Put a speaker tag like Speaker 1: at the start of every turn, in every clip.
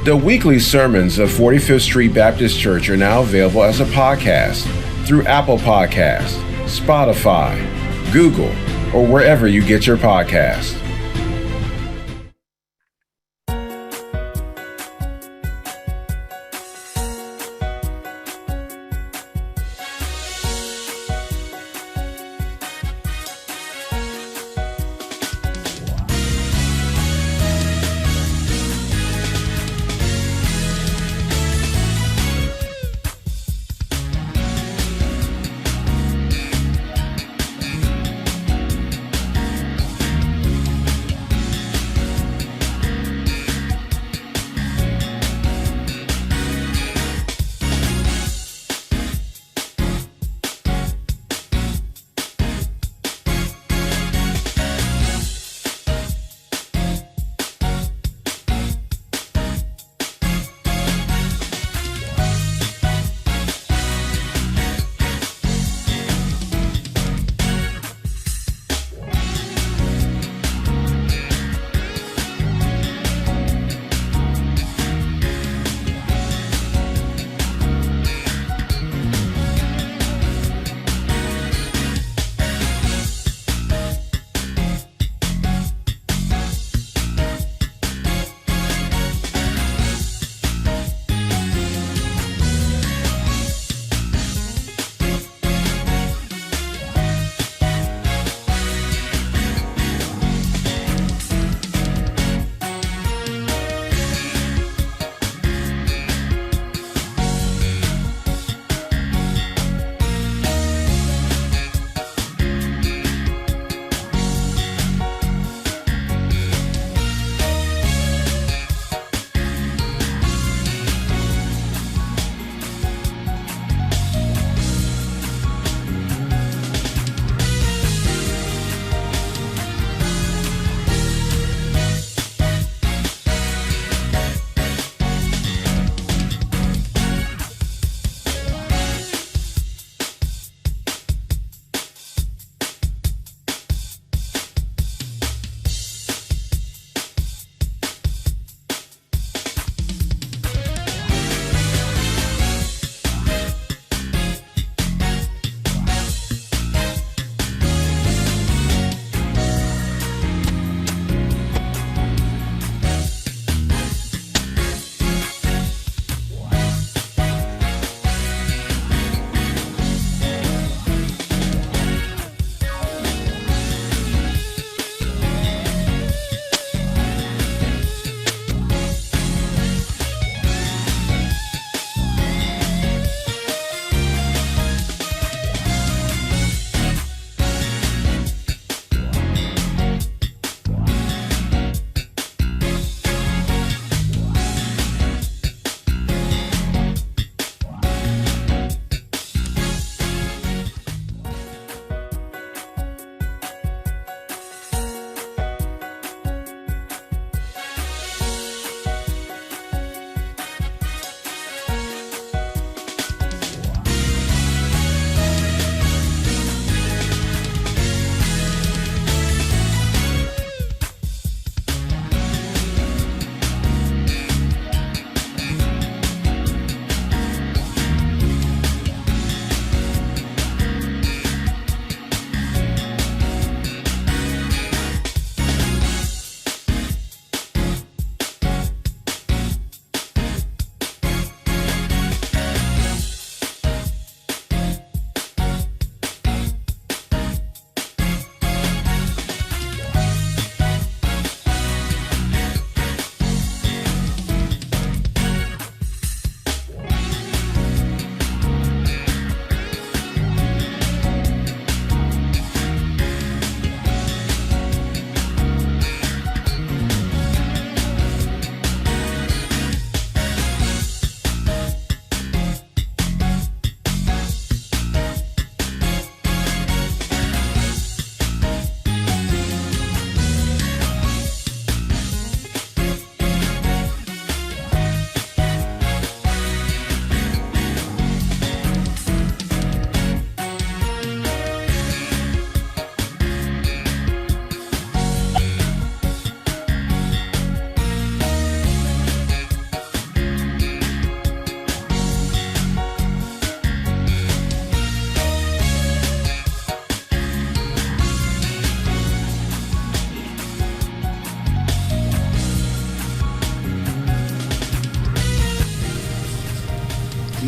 Speaker 1: The weekly sermons of 45th Street Baptist Church are now available as a podcast through Apple Podcasts, Spotify, Google, or wherever you get your podcasts.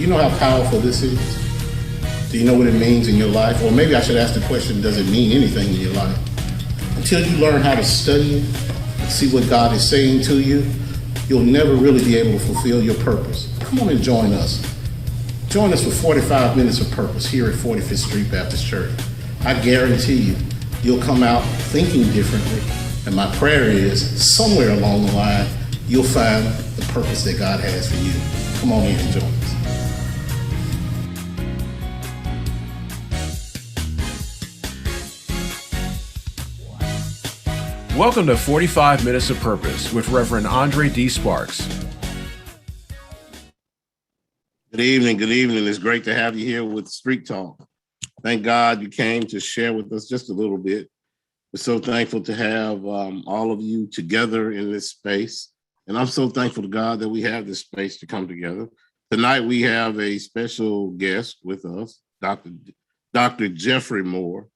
Speaker 2: you know how powerful this is? Do you know what it means in your life? Or maybe I should ask the question, does it mean anything in your life? Until you learn how to study it and see what God is saying to you, you'll never really be able to fulfill your purpose. Come on and join us. Join us for 45 minutes of purpose here at 45th Street Baptist Church. I guarantee you, you'll come out thinking differently. And my prayer is, somewhere along the line, you'll find the purpose that God has for you. Come on in and join us.
Speaker 1: Welcome to 45 Minutes of Purpose with Reverend Andra D. Sparks.
Speaker 2: Good evening. Good evening. It's great to have you here with Street Talk. Thank God you came to share with us just a little bit. We're so thankful to have all of you together in this space. And I'm so thankful to God that we have this space to come together. Tonight, we have a special guest with us, Dr. Jeffrey Moore.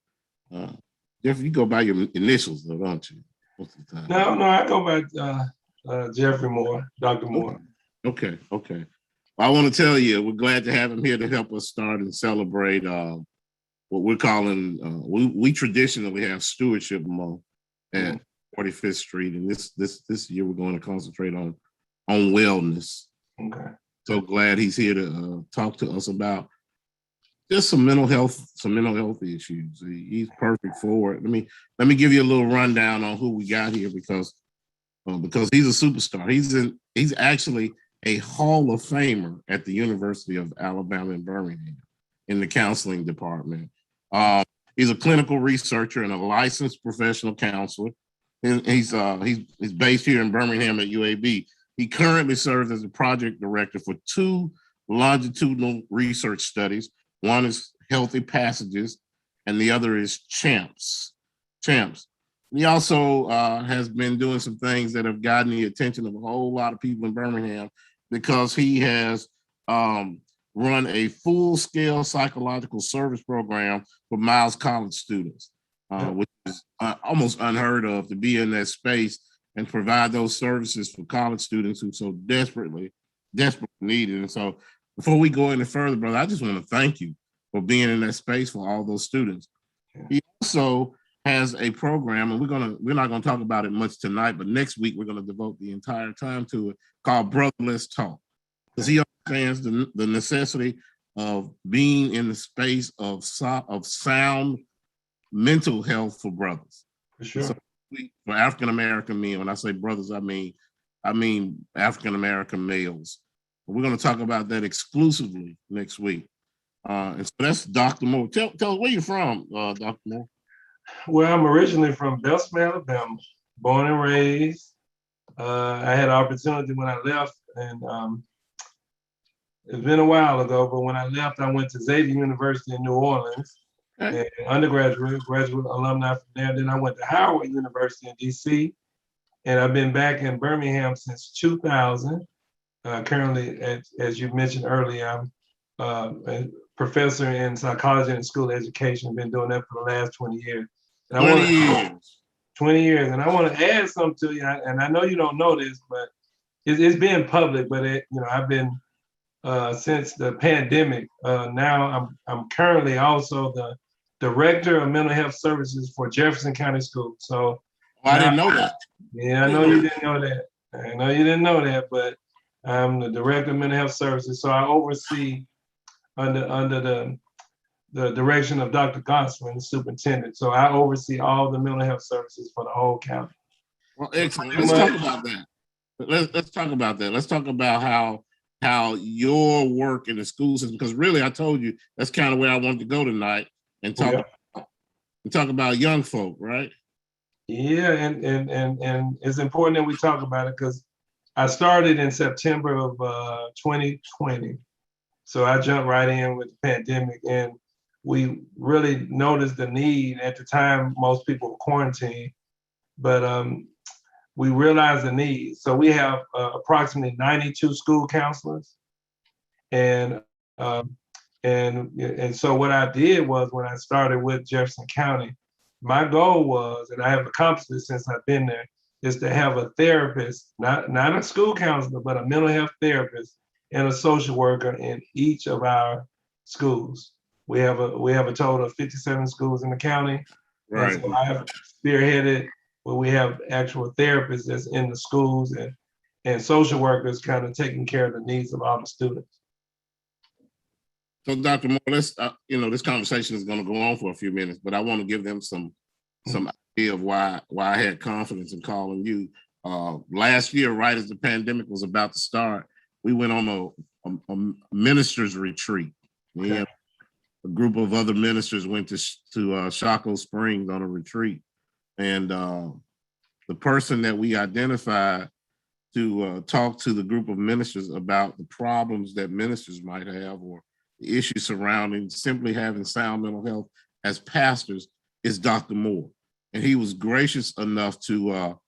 Speaker 2: Jeffrey, you go by your initials, though, don't you? Most of the time.
Speaker 3: No, I go by Jeffrey Moore, Dr. Moore.
Speaker 2: Okay. Well, I want to tell you, we're glad to have him here to help us start and celebrate what we're calling, we traditionally have Stewardship Month at 45th Street. And this year, we're going to concentrate on wellness. Okay. So glad he's here to talk to us about just some mental health issues. He's perfect for it. Let me give you a little rundown on who we got here because he's a superstar. He's actually a Hall of Famer at the University of Alabama in Birmingham in the counseling department. He's a clinical researcher and a licensed professional counselor. And he's based here in Birmingham at UAB. He currently serves as a project director for 2 longitudinal research studies. One is Healthy Passages, and the other is Champs. He also has been doing some things that have gotten the attention of a whole lot of people in Birmingham because he has run a full-scale psychological service program for Miles College students, which is almost unheard of to be in that space and provide those services for college students who so desperately need it. And so before we go any further, brother, I just want to thank you for being in that space for all those students. He also has a program, and we're not going to talk about it much tonight, but next week we're going to devote the entire time to it, called Brother Let's Talk. Because he understands the necessity of being in the space of sound mental health for brothers.
Speaker 3: For sure.
Speaker 2: So for African American men, when I say brothers, I mean African American males. We're going to talk about that exclusively next week. And so that's Dr. Moore. Tell us where you're from, Dr. Moore.
Speaker 3: Well, I'm originally from Beltsville, Alabama, born and raised. I had an opportunity when I left, and it's been a while ago, but when I left, I went to Xavier University in New Orleans, and undergraduate, graduate alumni from there. Then I went to Howard University in DC, and I've been back in Birmingham since 2000. Currently, as you mentioned earlier, I'm a professor in psychology and school education. I've been doing that for the last 20 years. And 20 years. And I want to add something to you, and I know you don't know this, but it's been public, but I've been, since the pandemic, now I'm currently also the Director of Mental Health Services for Jefferson County Schools. So
Speaker 2: I didn't know that.
Speaker 3: Yeah, I know you didn't know that. But I'm the Director of Mental Health Services. So I oversee under the direction of Dr. Gosselin, the superintendent. So I oversee all the mental health services for the whole county.
Speaker 2: Well, excellent. Let's talk about that. Let's talk about how your work in the school system, because really I told you that's kind of where I wanted to go tonight and talk about young folk, right?
Speaker 3: Yeah, and it's important that we talk about it because I started in September of 2020. So I jumped right in with the pandemic, and we really noticed the need. At the time, most people were quarantined, but we realized the need. So we have approximately 92 school counselors, and so what I did was, when I started with Jefferson County, my goal was, and I have accomplished it since I've been there, is to have a therapist, not a school counselor, but a mental health therapist and a social worker in each of our schools. We have a total of 57 schools in the county. And
Speaker 2: Right.
Speaker 3: so I have spearheaded where we have actual therapists that's in the schools and social workers kind of taking care of the needs of all the students.
Speaker 2: So, Dr. Moore, let's this conversation is going to go on for a few minutes, but I want to give them some idea of why I had confidence in calling you. Last year, right as the pandemic was about to start, we went on a ministers retreat. Okay. A group of other ministers went to Shaco Springs on a retreat, and the person that we identified to talk to the group of ministers about the problems that ministers might have or the issues surrounding simply having sound mental health as pastors is Dr. Moore. And he was gracious enough to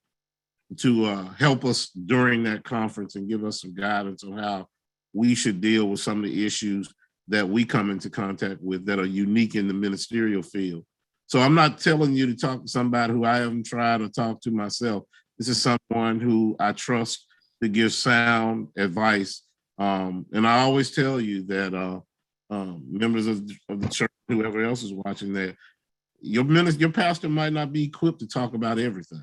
Speaker 2: help us during that conference and give us some guidance on how we should deal with some of the issues that we come into contact with that are unique in the ministerial field. So I'm not telling you to talk to somebody who I haven't tried to talk to myself. This is someone who I trust to give sound advice. And I always tell you that members of the church, whoever else is watching, that your pastor might not be equipped to talk about everything.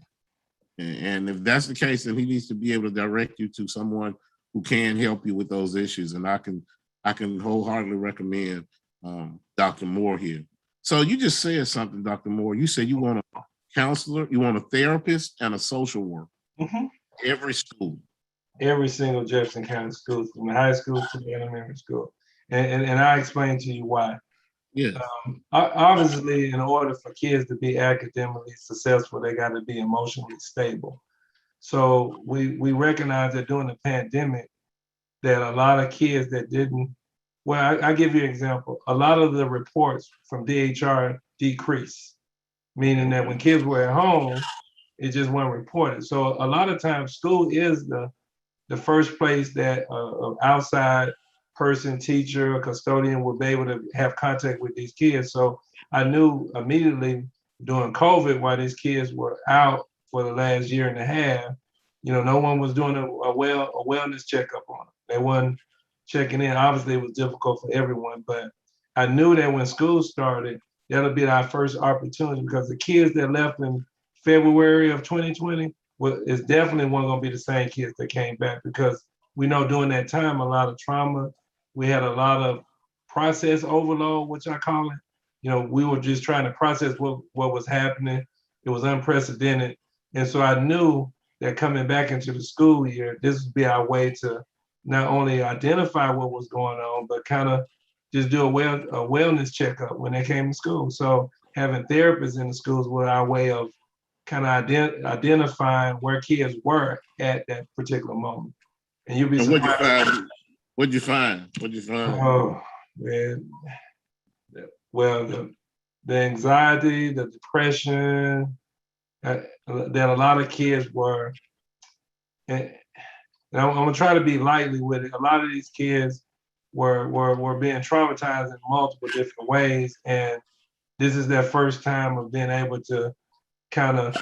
Speaker 2: And if that's the case, then he needs to be able to direct you to someone who can help you with those issues. And I can wholeheartedly recommend Dr. Moore here. So you just said something, Dr. Moore. You said you want a counselor, you want a therapist, and a social worker. Mm-hmm. Every school.
Speaker 3: Every single Jefferson County school, from the high school to the elementary school. And I explain to you why.
Speaker 2: Yeah.
Speaker 3: Obviously, in order for kids to be academically successful, they got to be emotionally stable. So we recognize that during the pandemic, that a lot of kids that didn't, well, I give you an example. A lot of the reports from DHR decreased, meaning that when kids were at home, it just wasn't reported. So a lot of times school is the first place that an outside person, teacher, custodian would be able to have contact with these kids. So I knew immediately during COVID, while these kids were out for the last year and a half, no one was doing a wellness checkup on them. They weren't checking in. Obviously, it was difficult for everyone, but I knew that when school started, that'll be our first opportunity, because the kids that left in February of 2020 is definitely one going to be the same kids that came back, because we know during that time, a lot of trauma, we had a lot of process overload, which I call it. We were just trying to process what was happening. It was unprecedented. And so I knew that coming back into the school year, this would be our way to not only identify what was going on, but kind of just do a wellness checkup when they came to school. So having therapists in the schools was our way of kind of identifying where kids were at that particular moment. And you'd be surprised.
Speaker 2: What'd you find?
Speaker 3: Oh, man. Well, the anxiety, the depression, that a lot of kids were, and I'm gonna try to be lightly with it. A lot of these kids were being traumatized in multiple different ways, and this is their first time of being able to kind of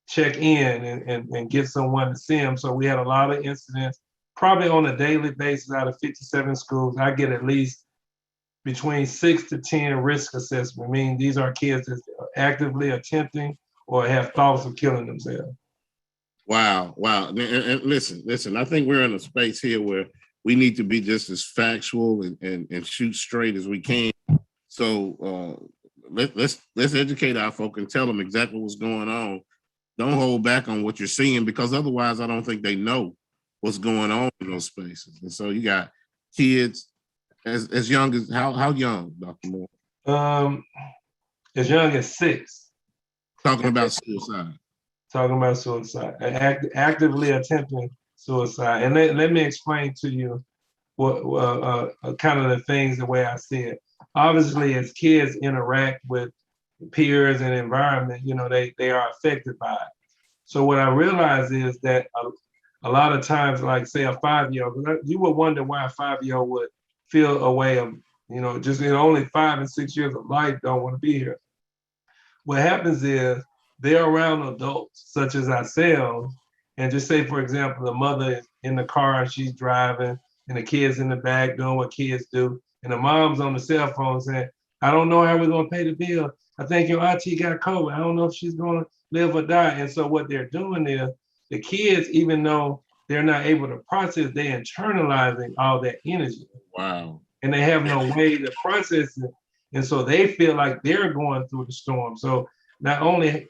Speaker 3: check in and get someone to see them. So we had a lot of incidents, probably on a daily basis. Out of 57 schools, I get at least between 6 to 10 risk assessment, meaning these are kids that are actively attempting or have thoughts of killing themselves.
Speaker 2: Wow. And listen, I think we're in a space here where we need to be just as factual and shoot straight as we can. So let's educate our folk and tell them exactly what's going on. Don't hold back on what you're seeing, because otherwise I don't think they know what's going on in those spaces. And so you got kids as young as how young, Dr. Moore?
Speaker 3: As young as 6.
Speaker 2: Talking about suicide.
Speaker 3: Actively attempting suicide. And let me explain to you what kind of the things, the way I see it. Obviously, as kids interact with peers and environment, they are affected by it. So what I realize is that a lot of times, like say a 5-year-old, you would wonder why a 5-year-old would feel a way of, just only 5 and 6 years of life, don't want to be here. What happens is they're around adults such as ourselves, and just say, for example, the mother is in the car and she's driving, and the kids in the back doing what kids do. And the mom's on the cell phone saying, I don't know how we're going to pay the bill. I think your auntie got COVID. I don't know if she's going to live or die. And so what they're doing is the kids, even though they're not able to process, they're internalizing all that energy.
Speaker 2: Wow.
Speaker 3: And they have no way to process it. And so they feel like they're going through the storm. So not only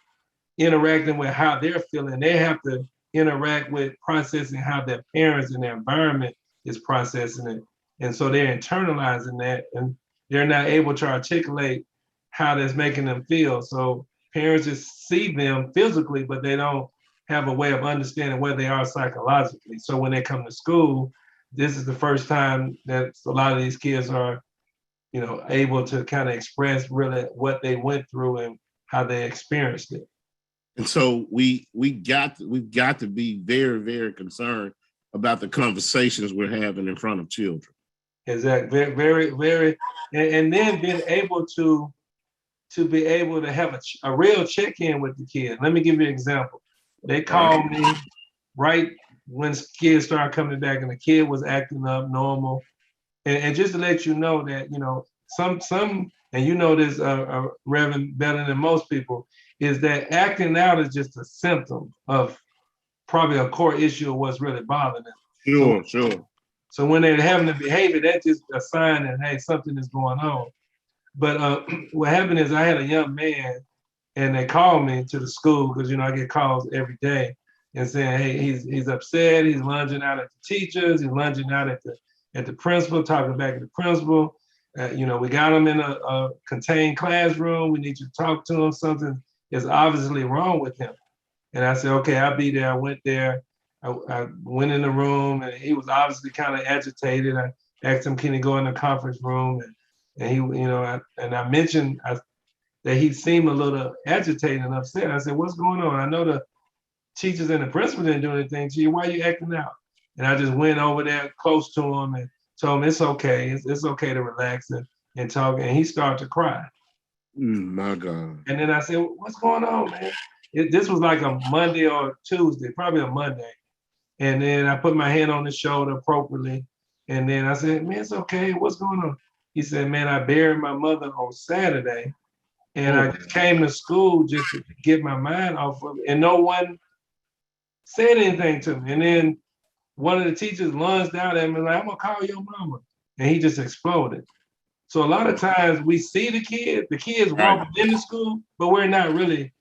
Speaker 3: interacting with how they're feeling, they have to interact with processing how their parents and their environment is processing it. And so they're internalizing that, and they're not able to articulate how that's making them feel. So parents just see them physically, but they don't have a way of understanding where they are psychologically. So when they come to school, this is the first time that a lot of these kids are, able to kind of express really what they went through and how they experienced it.
Speaker 2: And so we've got to be very, very concerned about the conversations we're having in front of children.
Speaker 3: Exactly. Very, very, and then being able to be able to have a real check-in with the kid. Let me give you an example. They called me right when kids started coming back, and the kid was acting up normal. And just to let you know that, some, and this, Reverend, better than most people, is that acting out is just a symptom of probably a core issue of what's really bothering them.
Speaker 2: Sure.
Speaker 3: So when they're having the behavior, that's just a sign that, hey, something is going on. But what happened is I had a young man, and they called me to the school because, I get calls every day and saying, hey, he's upset. He's lunging out at the teachers. He's lunging out at the principal, talking back at the principal. We got him in a contained classroom. We need you to talk to him. Something is obviously wrong with him. And I said, okay, I'll be there. I went there. I went in the room, and he was obviously kind of agitated. I asked him, can he go in the conference room? And he, I mentioned that he seemed a little agitated and upset. I said, what's going on? I know the teachers and the principal didn't do anything to you. Why are you acting out? And I just went over there close to him and told him it's okay. It's okay to relax and talk. And he started to cry.
Speaker 2: My God.
Speaker 3: And then I said, what's going on, man? This was like a Monday or Tuesday, probably a Monday. And then I put my hand on his shoulder appropriately. And then I said, man, it's okay. What's going on? He said, man, I buried my mother on Saturday. And I just came to school just to get my mind off of it. And no one said anything to me. And then one of the teachers lunged out at me like, I'm gonna call your mama. And he just exploded. So a lot of times we see the kids walking into school, but we're not really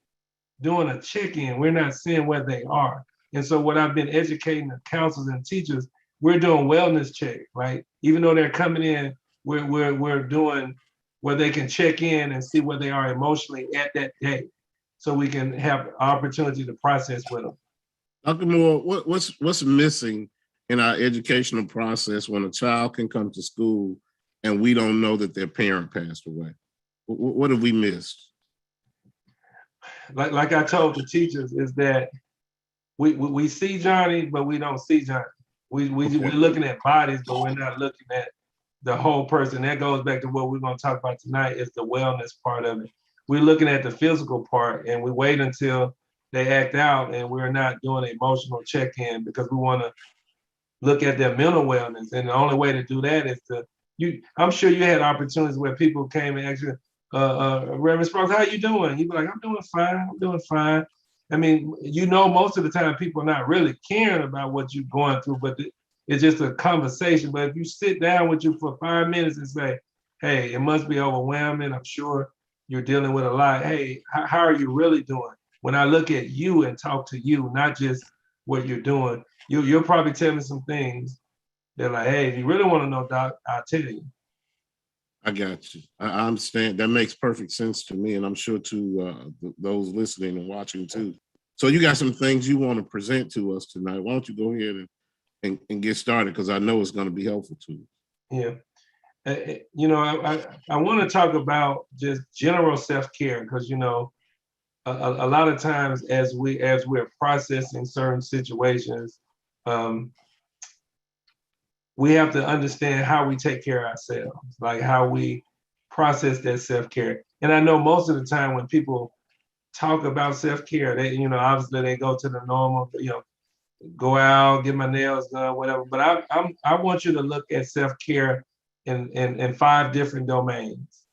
Speaker 3: doing a check-in. We're not seeing where they are. And so what I've been educating the counselors and teachers, we're doing wellness check, right? Even though they're coming in, we're doing where they can check in and see where they are emotionally at that day, so we can have opportunity to process with them.
Speaker 2: Dr. Moore, what's missing in our educational process when a child can come to school and we don't know that their parent passed away? What have we missed?
Speaker 3: Like I told the teachers, is that we see Johnny, but we don't see Johnny. We're looking at bodies, but we're not looking at the whole person. That goes back to what we're going to talk about tonight, is the wellness part of it. We're looking at the physical part, and we wait until they act out, and we're not doing an emotional check-in because we want to look at their mental wellness. And the only way to do that is I'm sure you had opportunities where people came and asked you, Reverend Sparks, how you doing? You'd be like, I'm doing fine. I mean, most of the time people are not really caring about what you're going through, but it's just a conversation. But if you sit down with you for 5 minutes and say, hey, it must be overwhelming. I'm sure you're dealing with a lot. Hey, how are you really doing? When I look at you and talk to you, not just what you're doing, you'll probably tell me some things. They're like, hey, if you really want to know, Doc, I'll tell you.
Speaker 2: I got you. I understand. That makes perfect sense to me, and I'm sure to those listening and watching too. So you got some things you want to present to us tonight. Why don't you go ahead and get started, because I know it's going to be helpful to you.
Speaker 3: Yeah. I want to talk about just general self-care, because, a lot of times as we're processing certain situations, we have to understand how we take care of ourselves, like how we process that self-care. And I know most of the time when people talk about self-care, they, obviously they go to the normal, go out, get my nails done, whatever. But I want you to look at self-care in 5 different domains.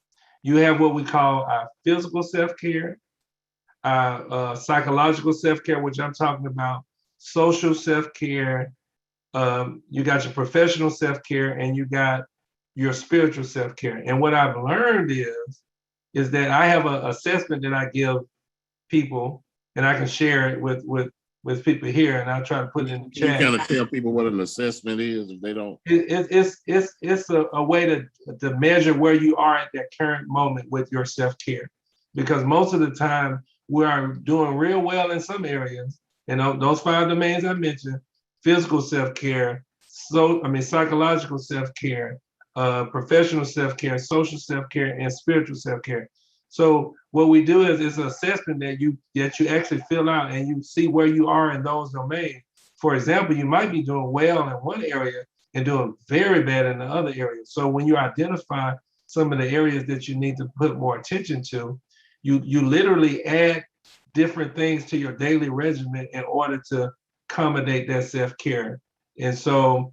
Speaker 3: You have what we call our physical self-care, our psychological self-care, which I'm talking about, social self-care. You got your professional self-care, and you got your spiritual self-care. And what I've learned is that I have an assessment that I give people, and I can share it with people here, and I'll try to put it in the
Speaker 2: Can you
Speaker 3: chat.
Speaker 2: kind of tell people what an assessment is if they don't?
Speaker 3: It's a way to measure where you are at that current moment with your self-care, because most of the time we are doing real well in some areas, and those 5 domains I mentioned: physical self-care, psychological self-care, professional self-care, social self-care, and spiritual self-care. So what we do is it's an assessment that you actually fill out, and you see where you are in those domains. For example, you might be doing well in one area and doing very bad in the other area. So when you identify some of the areas that you need to put more attention to, you literally add different things to your daily regimen in order to accommodate that self-care. And so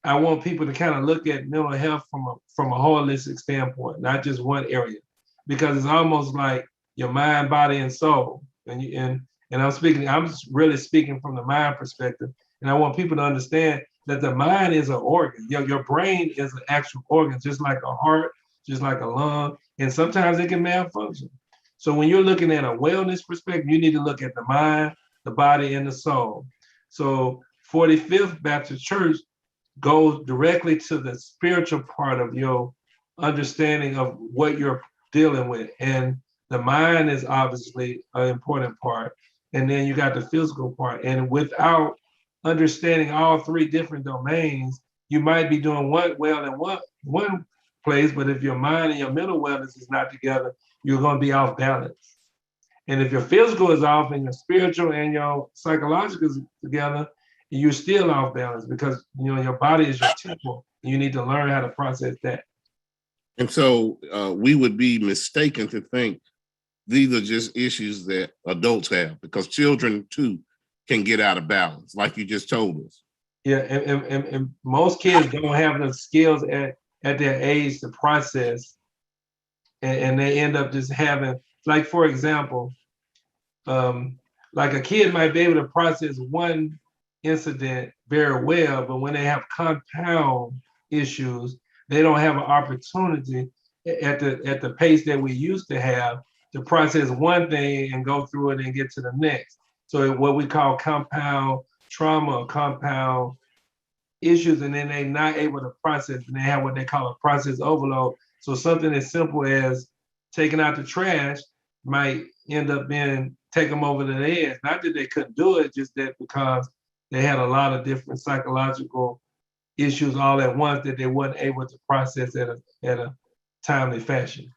Speaker 3: I want people to kind of look at mental health from a holistic standpoint, not just one area, because it's almost like your mind, body, and soul. And I'm really speaking from the mind perspective, and I want people to understand that the mind is an organ. Your brain is an actual organ, just like a heart, just like a lung, and sometimes it can malfunction. So when you're looking at a wellness perspective, you need to look at the mind, the body, and the soul. So 45th Baptist Church goes directly to the spiritual part of your understanding of what you're dealing with. And the mind is obviously an important part. And then you got the physical part. And without understanding all 3 different domains, you might be doing well in one place, but if your mind and your mental wellness is not together, you're going to be off balance. And if your physical is off and your spiritual and your psychological is together, you're still off balance, because your body is your temple. You need to learn how to process that.
Speaker 2: And so we would be mistaken to think these are just issues that adults have, because children too can get out of balance, like you just told us.
Speaker 3: Yeah, and most kids don't have the skills at their age to process, and they end up just having, like, for example, like a kid might be able to process one incident very well, but when they have compound issues, they don't have an opportunity at the pace that we used to have to process one thing and go through it and get to the next. So what we call compound trauma or compound issues, and then they're not able to process, and they have what they call a process overload. So something as simple as taking out the trash might end up being take them over the edge. Not that they couldn't do it, just that because they had a lot of different psychological issues all at once that they weren't able to process at a timely fashion.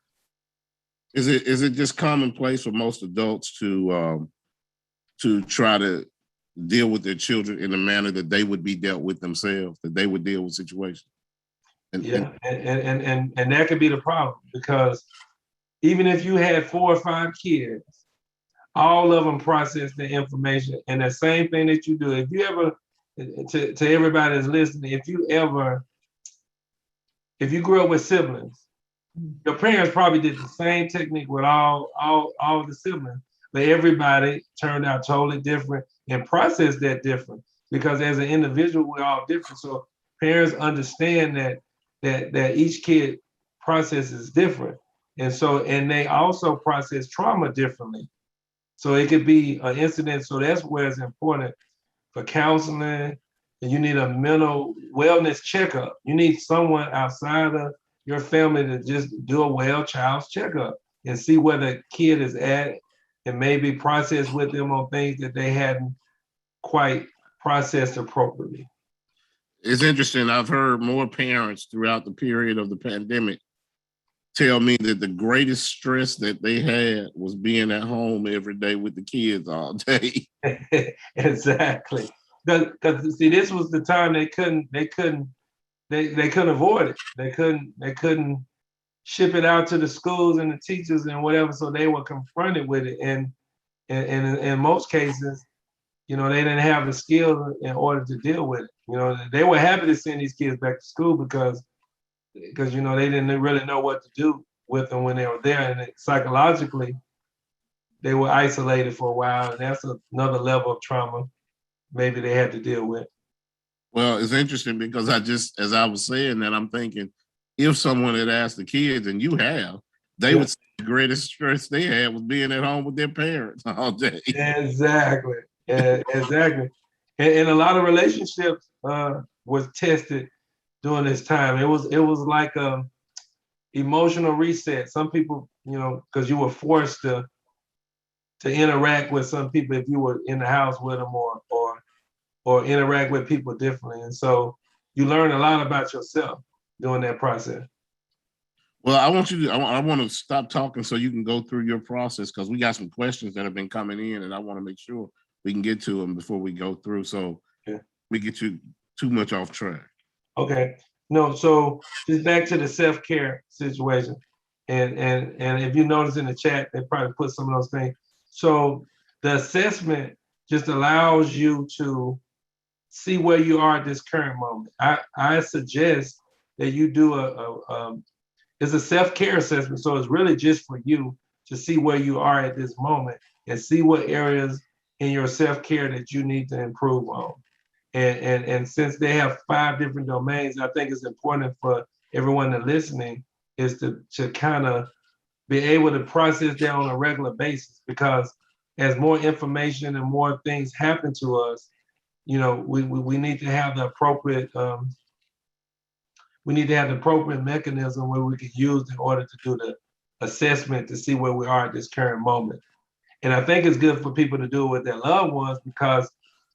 Speaker 2: Is it just commonplace for most adults to try to deal with their children in a manner that they would be dealt with themselves, that they would deal with situations?
Speaker 3: And that could be the problem, because even if you had 4 or 5 kids, all of them process the information. And the same thing that you do, if you ever, to everybody that's listening, if you grew up with siblings, your parents probably did the same technique with all the siblings, but everybody turned out totally different and processed that different, because as an individual, we're all different. So parents understand that each kid processes different. And they also process trauma differently. So it could be an incident. So that's where it's important for counseling, and you need a mental wellness checkup. You need someone outside of your family to just do a well child's checkup and see where the kid is at, and maybe process with them on things that they hadn't quite processed appropriately.
Speaker 2: It's interesting. I've heard more parents throughout the period of the pandemic tell me that the greatest stress that they had was being at home every day with the kids all day.
Speaker 3: Exactly. Because see, this was the time they couldn't avoid it. They couldn't ship it out to the schools and the teachers and whatever. So they were confronted with it. And in most cases, they didn't have the skills in order to deal with it. They were happy to send these kids back to school because they didn't really know what to do with them when they were there, and psychologically they were isolated for a while, and that's another level of trauma maybe they had to deal with.
Speaker 2: Well, it's interesting because as I was saying that, I'm thinking if someone had asked the kids, and you have, they would say the greatest stress they had was being at home with their parents all day.
Speaker 3: Exactly. Exactly. And a lot of relationships was tested during this time. It was like a emotional reset. Some people, because you were forced to interact with some people if you were in the house with them or interact with people differently. And so you learn a lot about yourself during that process.
Speaker 2: Well, I want to stop talking so you can go through your process, because we got some questions that have been coming in, and I want to make sure we can get to them before we go through. So we get you too much off track.
Speaker 3: Okay. No, so just back to the self-care situation. And if you notice in the chat, they probably put some of those things. So the assessment just allows you to see where you are at this current moment. I suggest that you do it's a self-care assessment. So it's really just for you to see where you are at this moment and see what areas in your self-care that you need to improve on. And since they have 5 different domains, I think it's important for everyone that's listening is to kind of be able to process that on a regular basis, because as more information and more things happen to us, we need to have the appropriate mechanism where we can use in order to do the assessment to see where we are at this current moment. And I think it's good for people to do it with their loved ones, because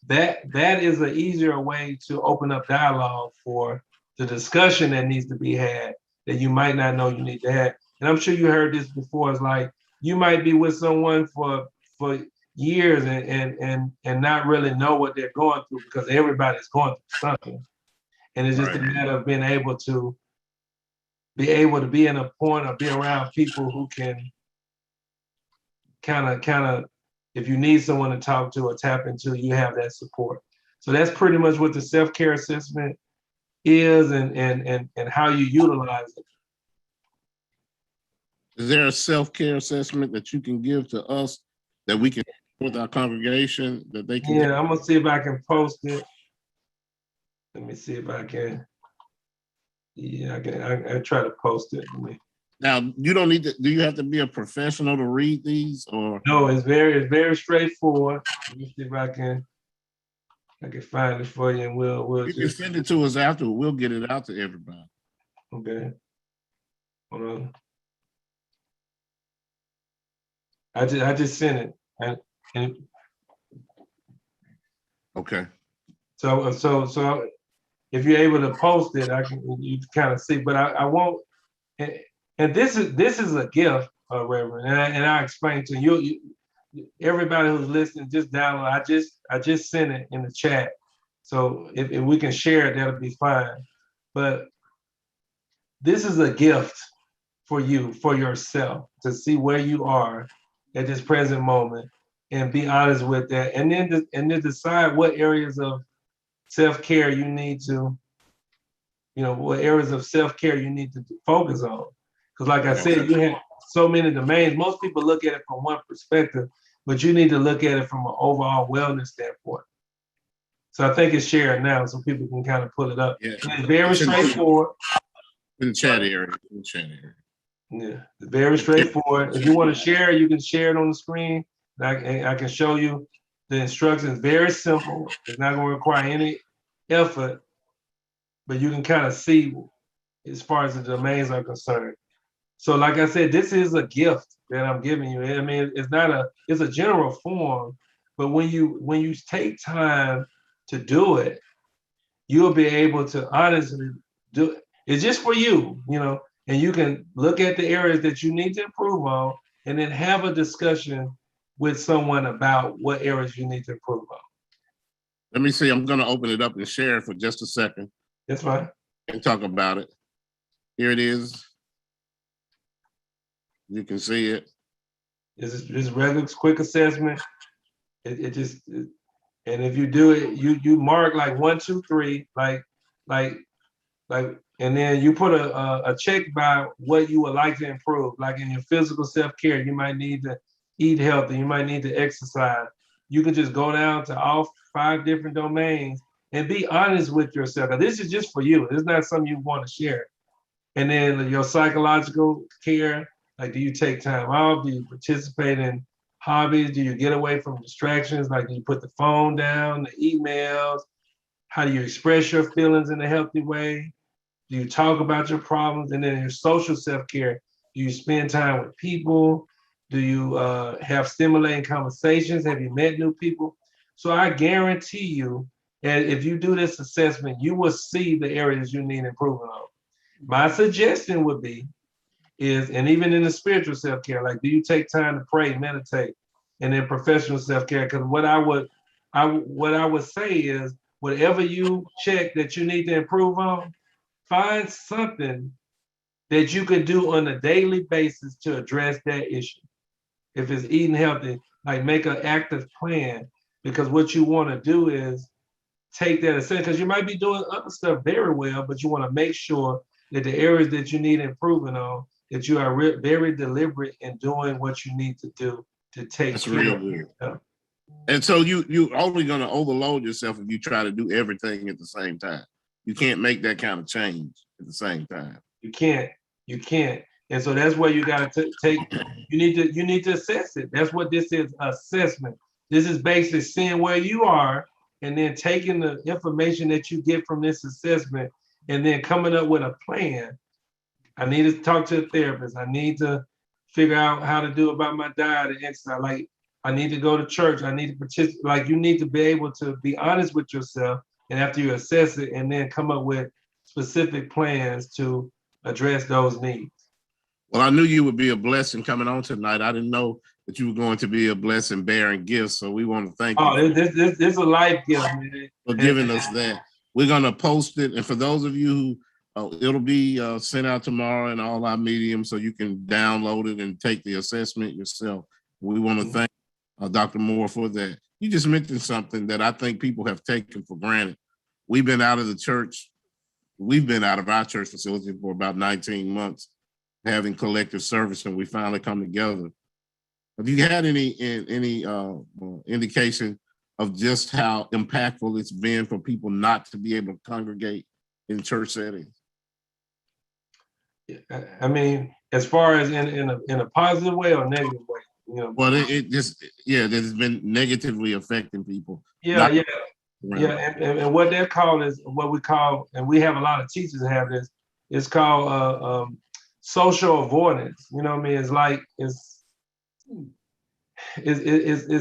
Speaker 3: that is an easier way to open up dialogue for the discussion that needs to be had that you might not know you need to have. And I'm sure you heard this before. It's like you might be with someone for years and not really know what they're going through, because everybody's going through something. And it's just a matter of being able to be in a point or be around people who can kind of, if you need someone to talk to or tap into, you have that support. So that's pretty much what the self-care assessment is and how you utilize it.
Speaker 2: Is there a self-care assessment that you can give to us that we can with our congregation that they can?
Speaker 3: Yeah, I'm gonna see if I can post it. Let me see if I can. Yeah, I try to post it.
Speaker 2: Now, you don't need to. Do you have to be a professional to read these, or
Speaker 3: no? It's very straightforward. Let me see if I can find it for you, and we'll
Speaker 2: you
Speaker 3: just
Speaker 2: can send it to us after. We'll get it out to everybody.
Speaker 3: Okay. Hold on. I just sent it. And
Speaker 2: okay.
Speaker 3: So if you're able to post it, you kind of see. But I won't. And this is a gift, Reverend. And I explain to you, everybody who's listening, just download. I just sent it in the chat. So if we can share it, that'll be fine. But this is a gift for you, for yourself, to see where you are at this present moment and be honest with that, and then decide what areas of self-care you need to, what areas of self-care you need to focus on. Because like I said, you have so many domains. Most people look at it from one perspective, but you need to look at it from an overall wellness standpoint. So I think it's shared now so people can kind of pull it up. Yeah. It's very straightforward.
Speaker 2: In the chat area.
Speaker 3: Yeah, it's very straightforward. If you want to share, you can share it on the screen. I can show you the instructions. Very simple. It's not going to require any effort, but you can kind of see as far as the domains are concerned. So like I said, this is a gift that I'm giving you. I mean, it's a general form, but when you take time to do it, you'll be able to honestly do it. It's just for you, and you can look at the areas that you need to improve on and then have a discussion with someone about what areas you need to improve on.
Speaker 2: Let me see. I'm going to open it up and share it for just a second.
Speaker 3: That's fine.
Speaker 2: And talk about it. Here it is. You can see it.
Speaker 3: It's regular quick assessment. It just And if you do it, you mark like 1, 2, 3, like, and then you put a check by what you would like to improve. Like in your physical self-care, you might need to eat healthy, you might need to exercise. You can just go down to all 5 different domains and be honest with yourself. Now, this is just for you. It's not something you want to share. And then your psychological care, like, do you take time off? Do you participate in hobbies? Do you get away from distractions? Like, do you put the phone down, the emails? How do you express your feelings in a healthy way? Do you talk about your problems? And then your social self-care, do you spend time with people? Do you have stimulating conversations? Have you met new people? So I guarantee you, and if you do this assessment, you will see the areas you need improvement on. My suggestion would be is, and even in the spiritual self-care, like, do you take time to pray, meditate, and then professional self-care? Because what I would say is, whatever you check that you need to improve on, find something that you can do on a daily basis to address that issue. If it's eating healthy, like, make an active plan, because what you want to do is take that aside, because you might be doing other stuff very well, but you want to make sure that the areas that you need improvement on, that you are very deliberate in doing what you need to do to take
Speaker 2: That's
Speaker 3: care
Speaker 2: real
Speaker 3: of
Speaker 2: good.
Speaker 3: yourself.
Speaker 2: And so you're only going to overload yourself if you try to do everything at the same time. You can't make that kind of change at the same time.
Speaker 3: You can't. And so that's where you got to take, you need to assess it. That's what this is, assessment. This is basically seeing where you are and then taking the information that you get from this assessment and then coming up with a plan. I need to talk to a therapist. I need to figure out how to do about my diet and exercise. Like, I need to go to church. I need to participate. Like, you need to be able to be honest with yourself, and after you assess it, and then come up with specific plans to address those needs.
Speaker 2: Well, I knew you would be a blessing coming on tonight. I didn't know that you were going to be a blessing bearing gifts. So we want to thank you.
Speaker 3: This is a life gift, man.
Speaker 2: For giving us that. We're going to post it. And for those of you who, it'll be sent out tomorrow in all our mediums, so you can download it and take the assessment yourself. We want to thank Dr. Moore for that. You just mentioned something that I think people have taken for granted. We've been out of the church. We've been out of our church facility for about 19 months, having collective service, and we finally come together. Have you had any indication of just how impactful it's been for people not to be able to congregate in church settings?
Speaker 3: I mean, as far as in a positive way or negative way, you know.
Speaker 2: Well, it just, that it's been negatively affecting people.
Speaker 3: Yeah. And what they're called is what we call, and we have a lot of teachers that have this. It's called social avoidance. You know what I mean? It's like it's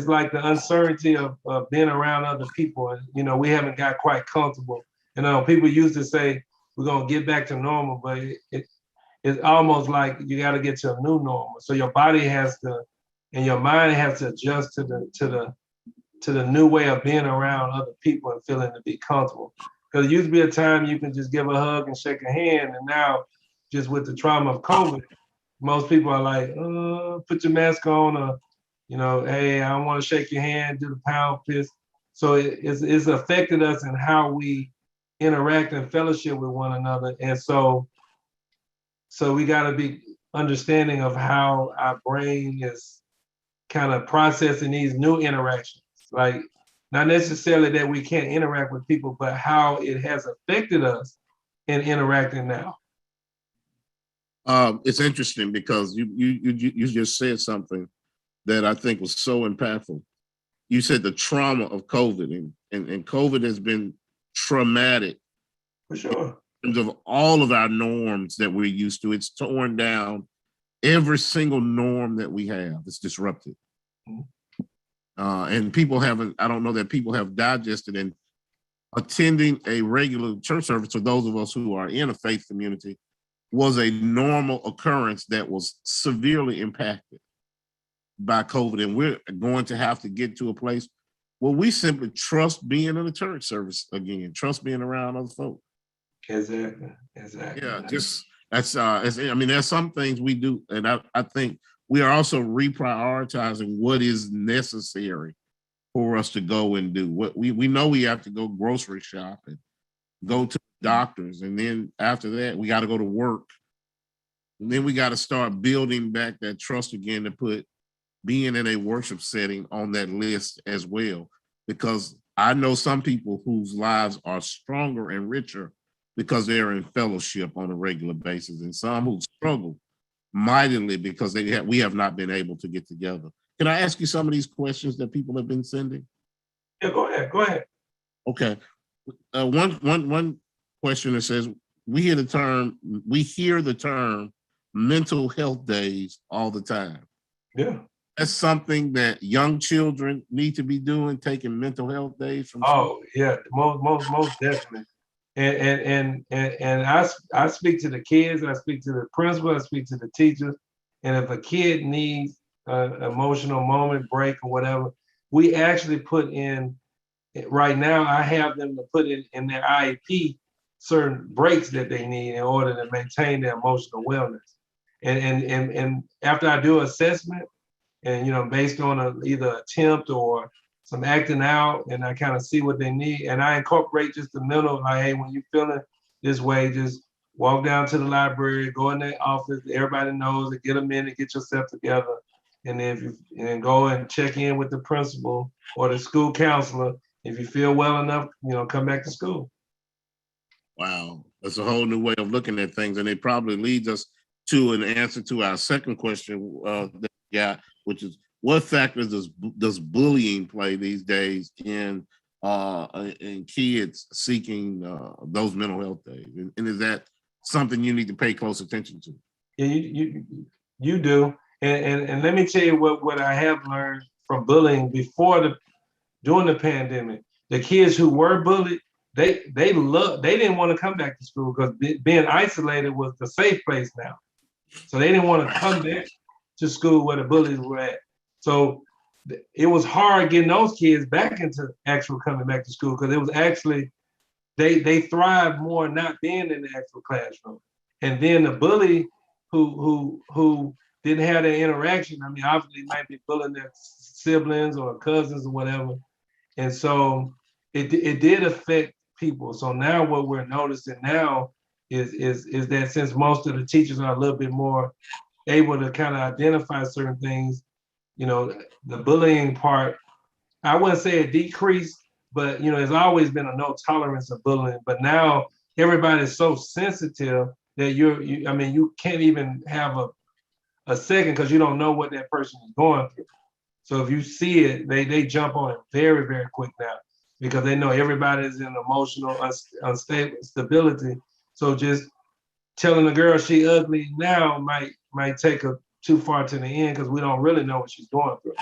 Speaker 3: like the uncertainty of being around other people, and you know, we haven't got quite comfortable. You know, people used to say we're gonna get back to normal, but it's almost like you got to get to a new normal. So your body has to, and your mind has to adjust to the new way of being around other people and feeling to be comfortable. Because it used to be a time you can just give a hug and shake a hand, and now, just with the trauma of COVID, most people are like, put your mask on, or, you know, hey, I don't want to shake your hand, do the pound fist. So it's affected us in how we interact and fellowship with one another. And so we got to be understanding of how our brain is kind of processing these new interactions. Like, not necessarily that we can't interact with people, but how it has affected us in interacting now.
Speaker 2: It's interesting because you just said something that I think was so impactful. You said the trauma of COVID, and COVID has been traumatic.
Speaker 3: For sure.
Speaker 2: In terms of all of our norms that we're used to. It's torn down every single norm that we have. It's disrupted. And people haven't, I don't know that people have digested, and attending a regular church service for those of us who are in a faith community was a normal occurrence that was severely impacted by COVID. And we're going to have to get to a place where we simply trust being in a church service again, trust being around other folks.
Speaker 3: Exactly.
Speaker 2: Yeah, just that's I mean, there's some things we do, and I think we are also reprioritizing what is necessary for us to go and do. What we know we have to go grocery shopping, go to doctors, and then after that, we got to go to work. And then we got to start building back that trust again to put being in a worship setting on that list as well. Because I know some people whose lives are stronger and richer because they're in fellowship on a regular basis, and some who struggle mightily because we have not been able to get together. Can I ask you some of these questions that people have been sending?
Speaker 3: Yeah, go ahead.
Speaker 2: Okay. One questioner says, we hear the term mental health days all the time.
Speaker 3: Yeah.
Speaker 2: That's something that young children need to be doing, taking mental health days from school.
Speaker 3: Oh yeah, most definitely. And I speak to the kids, I speak to the principal, I speak to the teachers, and if a kid needs an emotional moment break or whatever, we actually put in right now. I have them to put in their IEP certain breaks that they need in order to maintain their emotional wellness. And after I do assessment, and based on either attempt or some acting out, and I kind of see what they need, and I incorporate just the mental, like, hey, when you're feeling this way, just walk down to the library, go in their office, everybody knows it, get a minute, get yourself together, and then and go and check in with the principal or the school counselor. If you feel well enough, come back to school.
Speaker 2: Wow, that's a whole new way of looking at things, and it probably leads us to an answer to our second question that we got, which is, what factors does bullying play these days in kids seeking those mental health days? And is that something you need to pay close attention to?
Speaker 3: Yeah, you do. And let me tell you what I have learned from bullying during the pandemic. The kids who were bullied, they didn't want to come back to school because being isolated was the safe place now. So they didn't want to come back to school where the bullies were at. So it was hard getting those kids back into actual coming back to school because it was actually, they thrived more not being in the actual classroom. And then the bully who didn't have that interaction, I mean, obviously might be bullying their siblings or cousins or whatever. And so it did affect people. So now what we're noticing now is that since most of the teachers are a little bit more able to kind of identify certain things, the bullying part, I wouldn't say it decreased, but there's always been a no tolerance of bullying. But now everybody's so sensitive that you can't even have a second because you don't know what that person is going through. So if you see it, they jump on it very, very quick now because they know everybody's in emotional instability. So just telling a girl she ugly now might take her too far to the end because we don't really know what she's going through.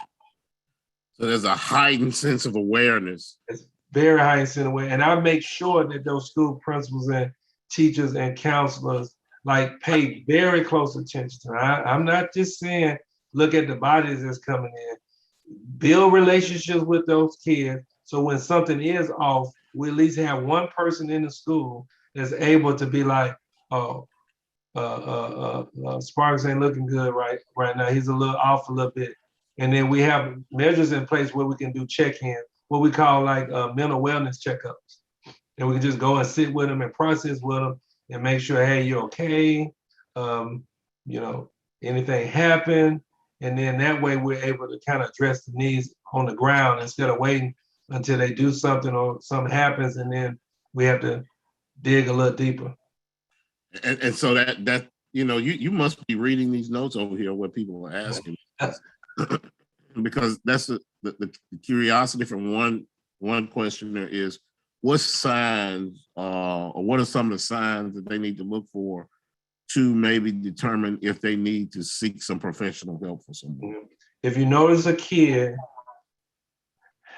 Speaker 2: So there's a heightened sense of awareness.
Speaker 3: It's very heightened sense of awareness. And I make sure that those school principals and teachers and counselors pay very close attention to it. I'm not just saying look at the bodies that's coming in. Build relationships with those kids so when something is off, we at least have one person in the school that's able to be like, oh, Sparks ain't looking good right now. He's a little off a little bit. And then we have measures in place where we can do check-in, what we call mental wellness checkups. And we can just go and sit with them and process with them and make sure, hey, you're okay. Anything happened. And then that way we're able to kind of address the needs on the ground instead of waiting until they do something or something happens and then we have to dig a little deeper.
Speaker 2: And so that you must be reading these notes over here where people are asking because that's the curiosity from one questioner is what signs or what are some of the signs that they need to look for to maybe determine if they need to seek some professional help for someone.
Speaker 3: If you notice a kid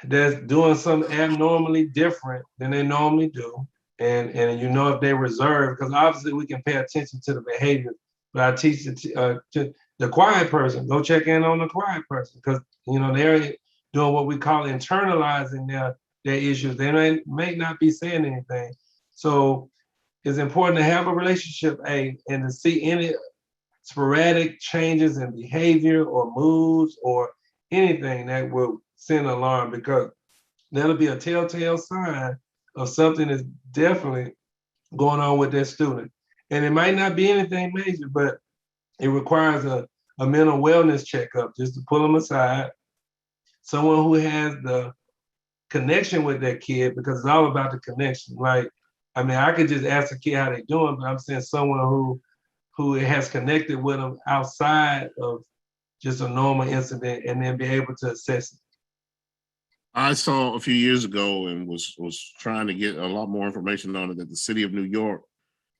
Speaker 3: that's doing something abnormally different than they normally do, and if they're reserved, because obviously we can pay attention to the behavior, but I teach to the quiet person, go check in on the quiet person, because they're doing what we call internalizing their issues. They may not be saying anything. So it's important to have a relationship, and to see any sporadic changes in behavior or moods or anything that will send an alarm, because that'll be a telltale sign of something that's definitely going on with that student. And it might not be anything major, but it requires a mental wellness checkup, just to pull them aside. Someone who has the connection with that kid, because it's all about the connection. Like, I mean, I could just ask a kid how they doing, but I'm saying someone who has connected with them outside of just a normal incident, and then be able to assess it.
Speaker 2: I saw a few years ago and was trying to get a lot more information on it, that the city of New York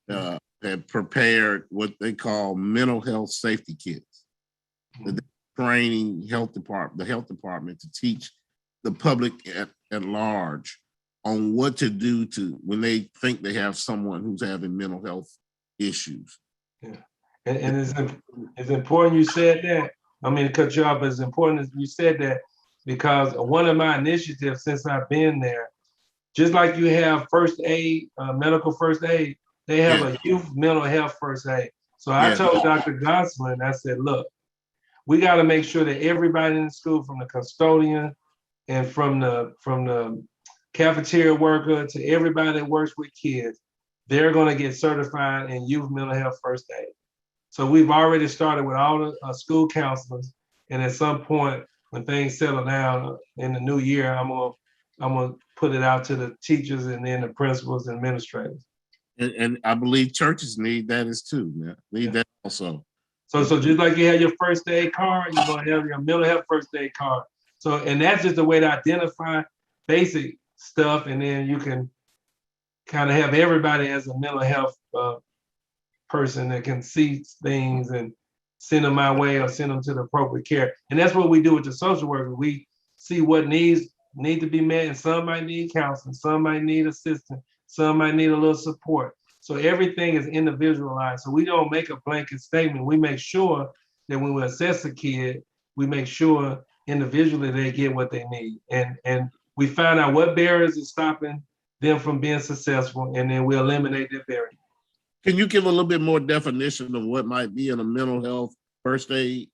Speaker 2: had prepared what they call mental health safety kits. Mm-hmm. Training the health department to teach the public at large on what to do to when they think they have someone who's having mental health issues.
Speaker 3: Yeah, and it's important you said that. I mean, to cut you off, but it's important that you said that, because one of my initiatives since I've been there, just like you have first aid, medical first aid, they have a youth mental health first aid. So I told Dr. Gosselin, I said, look, we got to make sure that everybody in the school, from the custodian and from the cafeteria worker to everybody that works with kids, they're going to get certified in youth mental health first aid. So we've already started with all the school counselors, and at some point when things settle down in the new year, I'm gonna put it out to the teachers and then the principals and administrators.
Speaker 2: And I believe churches need that as too, man. Need that also.
Speaker 3: So just like you have your first aid card, you're gonna have your mental health first aid card. So, and that's just a way to identify basic stuff, and then you can kind of have everybody as a mental health person that can see things and send them my way or send them to the appropriate care. And that's what we do with the social worker. We see what needs need to be met, and some might need counseling, some might need assistance, some might need a little support. So everything is individualized. So we don't make a blanket statement. We make sure that when we assess a kid, we make sure individually they get what they need. And we find out what barriers is stopping them from being successful, and then we eliminate that barrier.
Speaker 2: Can you give a little bit more definition of what might be in a mental health first aid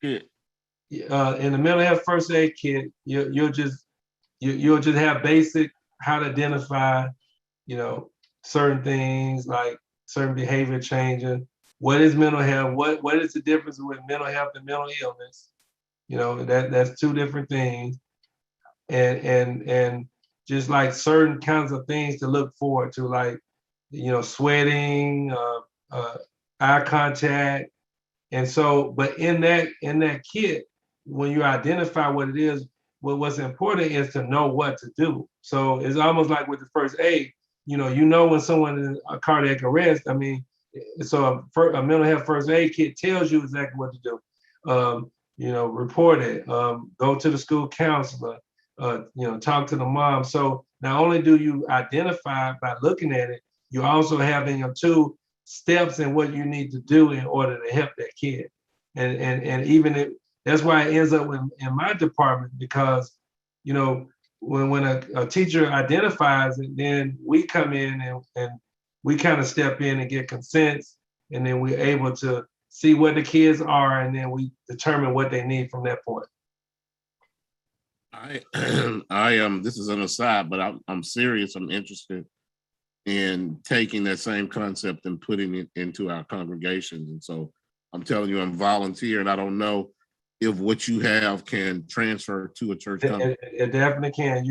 Speaker 2: kit?
Speaker 3: In the mental health first aid kit, you'll just have basic how to identify, certain things like certain behavior changing. What is mental health? What is the difference with mental health and mental illness? That's two different things. And just like certain kinds of things to look forward to, like sweating, eye contact. And so, but in that kit, when you identify what it is, what's important is to know what to do. So it's almost like with the first aid, when someone is a cardiac arrest. I mean, so a mental health first aid kit tells you exactly what to do. Report it, go to the school counselor, talk to the mom. So not only do you identify by looking at it, you also have in your 2 steps in what you need to do in order to help that kid. And even that's why it ends up in my department, because, when a teacher identifies it, then we come in and we kind of step in and get consents, and then we're able to see what the kids are, and then we determine what they need from that point.
Speaker 2: I am. This is an aside, but I'm serious. I'm interested in taking that same concept and putting it into our congregations. And so I'm telling you, I'm volunteering. I don't know if what you have can transfer to a church congregation.
Speaker 3: It definitely can.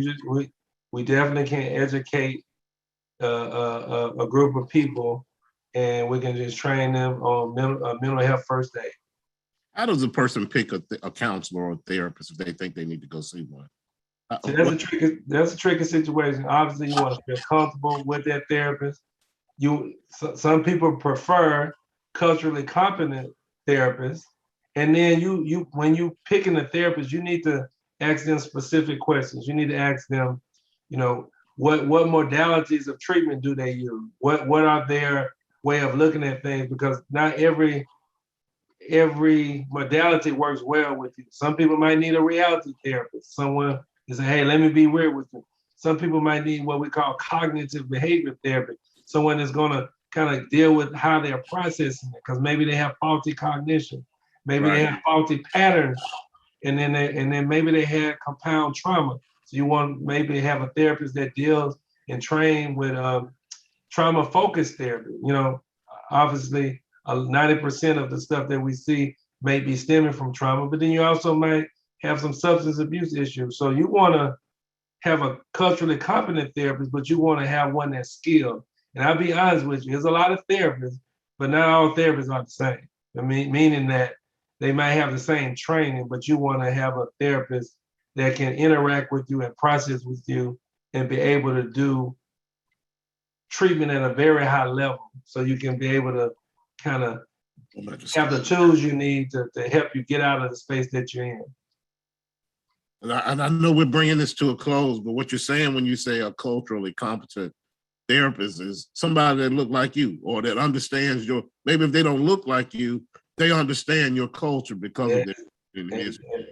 Speaker 3: We definitely can educate a group of people, and we can just train them on mental health first aid.
Speaker 2: How does a person pick a counselor or a therapist if they think they need to go see one?
Speaker 3: So that's a tricky situation. Obviously, you want to feel comfortable with that therapist. Some people prefer culturally competent therapists, and then you when you picking a therapist, you need to ask them specific questions. You need to ask them, what modalities of treatment do they use? What are their way of looking at things? Because not every modality works well with you. Some people might need a reality therapist, someone to say, hey, let me be weird with you. Some people might need what we call cognitive behavior therapy, someone that's going to kind of deal with how they're processing it, because maybe they have faulty cognition, maybe they have faulty patterns and then maybe they had compound trauma. So you want maybe have a therapist that deals and train with trauma focused therapy. You know, obviously 90% of the stuff that we see may be stemming from trauma, but then you also might have some substance abuse issues. So you want to have a culturally competent therapist, but you want to have one that's skilled. And I'll be honest with you, there's a lot of therapists, but not all therapists are the same. I mean, meaning that they might have the same training, but you want to have a therapist that can interact with you and process with you and be able to do treatment at a very high level. So you can be able to kind of have the tools you need to help you get out of the space that you're in.
Speaker 2: And I know we're bringing this to a close, but what you're saying when you say a culturally competent therapist is somebody that look like you or that understands your, maybe if they don't look like you, they understand your culture because of this.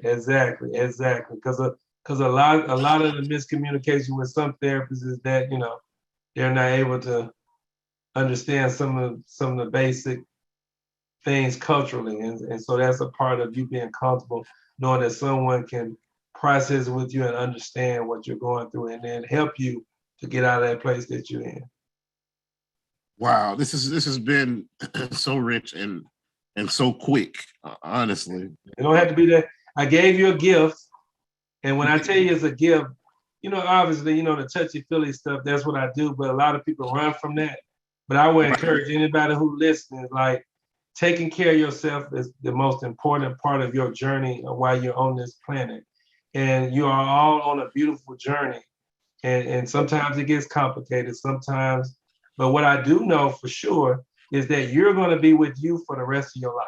Speaker 3: Exactly. Because a lot of the miscommunication with some therapists is that, you know, they're not able to understand some of the basic things culturally. And so that's a part of you being comfortable, knowing that someone can process with you and understand what you're going through and then help you to get out of that place that you're in.
Speaker 2: Wow, this has been so rich and so quick, honestly.
Speaker 3: It don't have to be that. I gave you a gift, and when I tell you it's a gift, you know, obviously, you know, the touchy-feely stuff, that's what I do, but a lot of people run from that. But I would encourage anybody who listens, like, taking care of yourself is the most important part of your journey while you're on this planet. And you are all on a beautiful journey. And sometimes it gets complicated, sometimes. But what I do know for sure is that you're going to be with you for the rest of your life.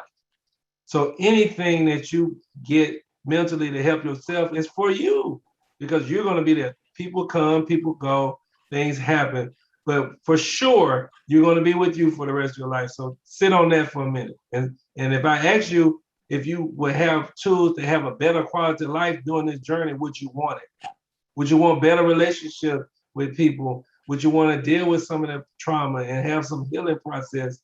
Speaker 3: So anything that you get mentally to help yourself is for you, because you're going to be there. People come, people go, things happen. But for sure, you're going to be with you for the rest of your life. So sit on that for a minute. And if I ask you if you would have tools to have a better quality of life during this journey, would you want it? Would you want better relationship with people? Would you want to deal with some of the trauma and have some healing process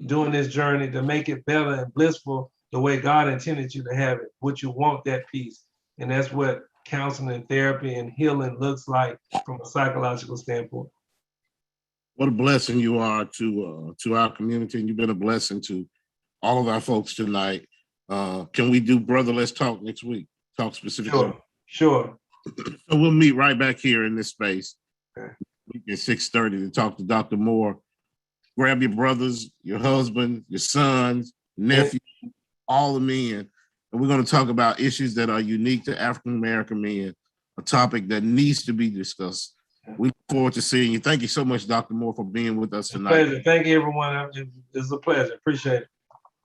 Speaker 3: during this journey to make it better and blissful the way God intended you to have it? Would you want that peace? And that's what counseling, therapy, and healing looks like from a psychological standpoint.
Speaker 2: What a blessing you are to our community, and you've been a blessing to all of our folks tonight. Can we do Brother Let's Talk next week? Talk specifically.
Speaker 3: Sure.
Speaker 2: So we'll meet right back here in this space.
Speaker 3: Okay.
Speaker 2: At 6:30 to talk to Dr. Moore. Grab your brothers, your husband, your sons, nephews, all the men, and we're going to talk about issues that are unique to African American men, a topic that needs to be discussed. We look forward to seeing you. Thank you so much, Dr. Moore, for being with us tonight.
Speaker 3: Pleasure. Thank you, everyone. It's a pleasure. Appreciate it.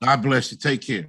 Speaker 2: God bless you. Take care.